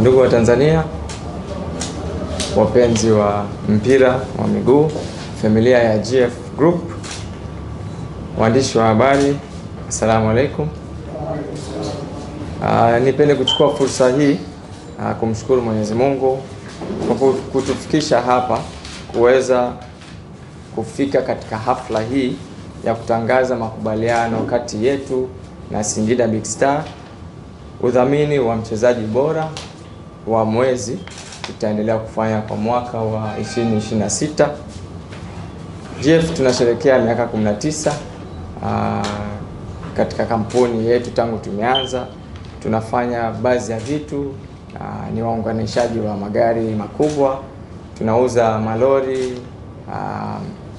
Ndugu wa Tanzania, wapenzi wa mpira wa miguu, familia ya GF Group, waandishi wa habari, assalamu alaikum. Nipende kuchukua fursa hii kumshukuru Mwenyezi Mungu kwa kutufikisha hapa kuweza kufika katika hafla hii ya kutangaza makubaliano kati yetu na Singida Big Star, udhamini wa mchezaji bora wa mwezi tutaendelea kufanya kwa mwaka wa 2026. GF tunasherehekea miaka 19 katika kampuni yetu. Tangu tumeanza tunafanya baadhi ya vitu, ni waunganishaji wa magari makubwa, tunauza malori,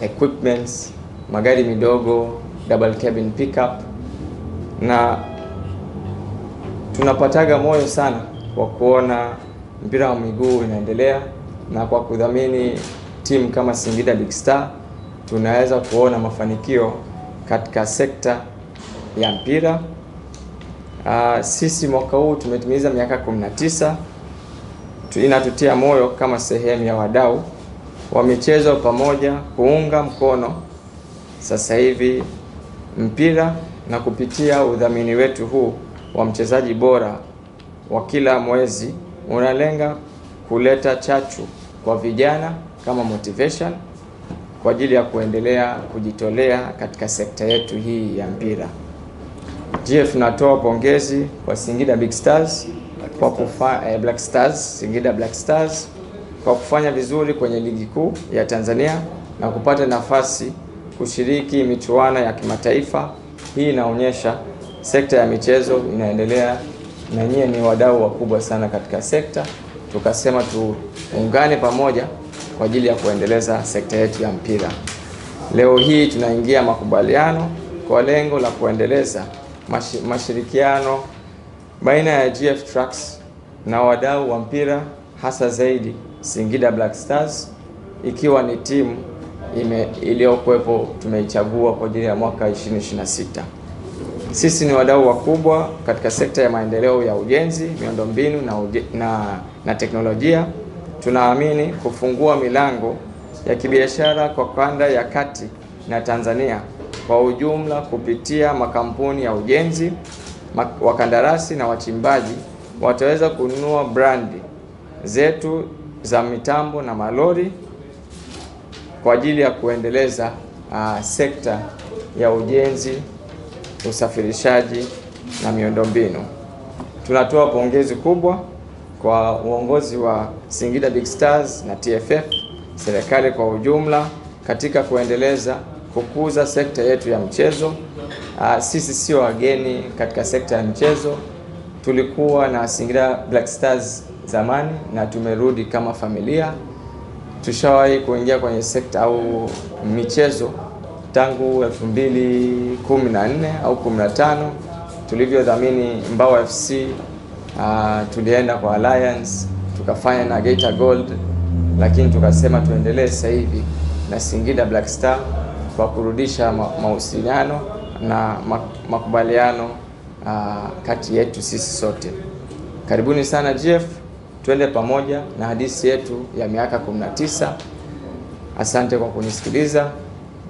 equipments, magari midogo, double cabin pickup, na tunapataga moyo sana kwa kuona mpira wa miguu inaendelea, na kwa kudhamini timu kama Singida Big Star tunaweza kuona mafanikio katika sekta ya mpira. Sisi mwaka huu tumetimiza miaka 19. Inatutia moyo kama sehemu ya wadau wa michezo pamoja kuunga mkono sasa hivi mpira, na kupitia udhamini wetu huu wa mchezaji bora wa kila mwezi unalenga kuleta chachu kwa vijana kama motivation kwa ajili ya kuendelea kujitolea katika sekta yetu hii ya mpira. GF natoa pongezi kwa Singida Big Stars Singida Black Stars kwa kufanya vizuri kwenye ligi kuu ya Tanzania na kupata nafasi kushiriki michuano ya kimataifa. Hii inaonyesha sekta ya michezo inaendelea, na nyie ni wadau wakubwa sana katika sekta. Tukasema tuungane pamoja kwa ajili ya kuendeleza sekta yetu ya mpira. Leo hii tunaingia makubaliano kwa lengo la kuendeleza mashirikiano baina ya GF Trucks na wadau wa mpira, hasa zaidi Singida Black Stars, ikiwa ni timu iliyokuwepo tumeichagua kwa ajili ya mwaka 2026. Sisi ni wadau wakubwa katika sekta ya maendeleo ya ujenzi, miundombinu na teknolojia. Tunaamini kufungua milango ya kibiashara kwa kanda ya kati na Tanzania kwa ujumla kupitia makampuni ya ujenzi, wakandarasi na wachimbaji wataweza kununua brandi zetu za mitambo na malori kwa ajili ya kuendeleza sekta ya ujenzi, usafirishaji na miundombinu. Tunatoa pongezi kubwa kwa uongozi wa Singida Big Stars na TFF, serikali kwa ujumla katika kuendeleza kukuza sekta yetu ya mchezo. Sisi sio wageni katika sekta ya mchezo. Tulikuwa na Singida Black Stars zamani na tumerudi kama familia. Tushawahi kuingia kwenye sekta au michezo tangu 2014 au 15 tulivyodhamini Mbao FC. Tulienda kwa Alliance tukafanya na Geita Gold, lakini tukasema tuendelee sasa hivi na Singida Black Star kwa kurudisha mawasiliano na makubaliano kati yetu sisi sote. Karibuni sana GF, twende pamoja na hadithi yetu ya miaka 19. Asante kwa kunisikiliza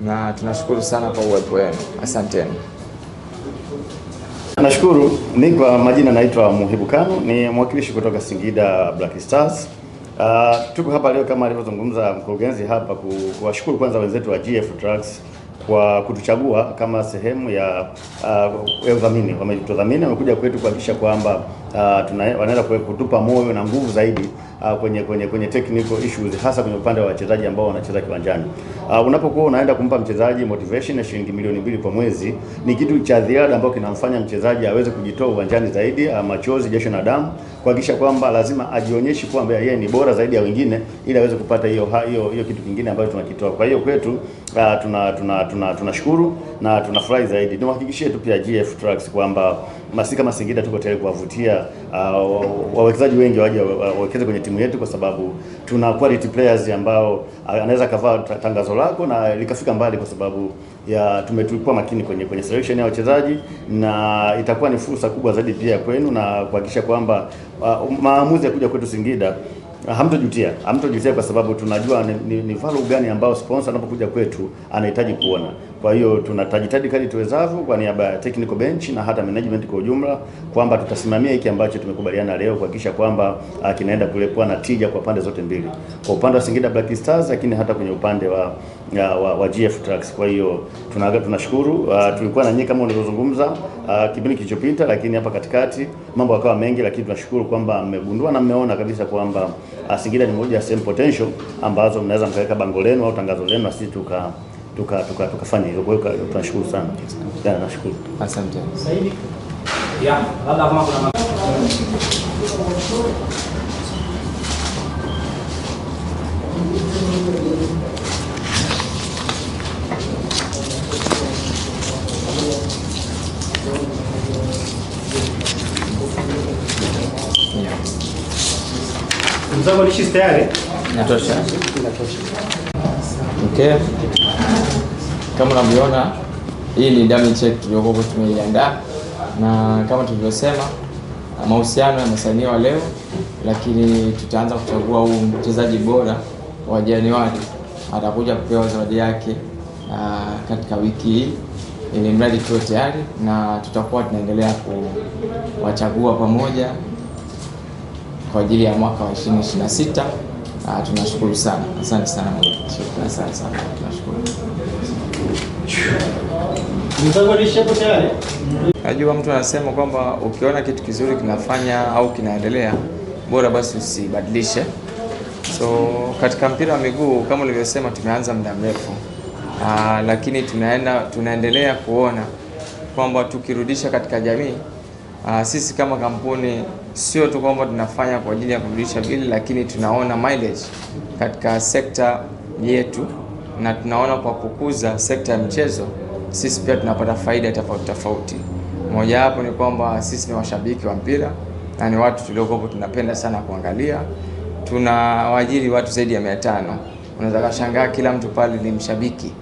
na tunashukuru sana kwa uwepo wenu. Asanteni. Nashukuru. Kwa majina naitwa Muhibu Kano, ni mwakilishi kutoka Singida Black Stars. Tuko hapa leo kama alivyozungumza mkurugenzi hapa kuwashukuru kwanza wenzetu wa GF Trucks kwa kutuchagua kama sehemu ya udhamini. Wametudhamini, wamekuja kwetu kuhakikisha kwamba wanaenda kutupa moyo na nguvu zaidi kwenye technical issues, hasa kwenye upande wa wachezaji ambao wanacheza kiwanjani. Unapokuwa unaenda kumpa mchezaji motivation ya shilingi milioni 2 kwa mwezi, ni kitu cha ziada ambacho kinamfanya mchezaji aweze kujitoa uwanjani zaidi, machozi, jasho na damu, kuhakikisha kwamba lazima ajionyeshe kwamba yeye ni bora zaidi ya wengine ili aweze kupata hiyo kitu kingine ambacho tunakitoa. Kwa hiyo kwetu tunashukuru na tunafurahi zaidi. Niwahakikishie tu pia GF Trucks kwamba Masika kama Singida tuko tayari kuwavutia wawekezaji wengi waje wawekeze kwenye timu yetu, kwa sababu tuna quality players ambao anaweza kavaa tangazo lako na likafika mbali, kwa sababu ya tulikuwa makini kwenye selection ya wachezaji, na itakuwa ni fursa kubwa zaidi pia kwenu na kuhakikisha kwamba maamuzi ya kuja kwetu Singida hamtojutia kwa sababu tunajua ni value gani ambao sponsor anapokuja kwetu anahitaji kuona. Kwa hiyo tunatajitahidi kadri tuwezavyo kwa niaba ya technical bench na hata management kwa ujumla, kwamba tutasimamia hiki ambacho tumekubaliana leo, kuhakikisha kwamba kinaenda kuwa na tija kwa pande zote mbili, kwa upande wa Singida Black Stars lakini hata kwenye upande wa GF Trucks. Kwa hiyo tunashukuru, tulikuwa na nyinyi kama ulivyozungumza kipindi kilichopita, lakini hapa katikati mambo yakawa mengi, lakini tunashukuru kwamba mmegundua na mmeona kabisa kwamba Singida ni moja ya same potential ambazo mnaweza mkaweka bango lenu au tangazo lenu na sisi tukafanya hivyo. Kwa hiyo tunashukuru sana. Nashukuru. Asante. Saidi. Ya, labda kama kuna mzangu lishi tayari? Inatosha. Okay. Kama unavyoona, hii ni dummy check tuliyokuwa tumeiandaa, na kama tulivyosema mahusiano yamesainiwa leo, lakini tutaanza kuchagua huu mchezaji bora wa Januari. Atakuja kupewa zawadi yake katika wiki hii, ili mradi tuwe tayari, na tutakuwa tunaendelea kuwachagua pamoja kwa ajili ya mwaka wa 2026. Tunashukuru sana. Asante sana. Asante sana. Tunashukuru. Najua mtu anasema kwamba ukiona kitu kizuri kinafanya au kinaendelea, bora basi usibadilishe. So katika mpira wa miguu kama ulivyosema, tumeanza muda mrefu, lakini tunaendelea kuona kwamba tukirudisha katika jamii, sisi kama kampuni sio tu kwamba tunafanya kwa ajili ya kurudisha bili, lakini tunaona mileage katika sekta yetu, na tunaona kwa kukuza sekta ya mchezo sisi pia tunapata faida tofauti. Moja hapo ni kwamba sisi ni washabiki wa mpira na ni watu tuliokuwa tunapenda sana kuangalia. Tunawaajiri watu zaidi ya 500. Unaweza kushangaa kila mtu pale ni mshabiki.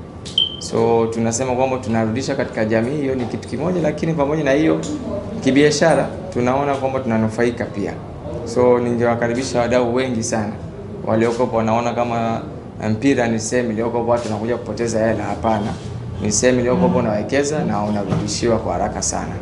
So tunasema kwamba tunarudisha katika jamii, hiyo ni kitu kimoja, lakini pamoja na hiyo kibiashara tunaona kwamba tunanufaika pia. So ningewakaribisha wadau wengi sana waliokopo wanaona kama mpira ni sehemu iliyokopo watu wanakuja kupoteza hela. Hapana, ni sehemu iliyokopo unawekeza na unarudishiwa kwa haraka sana.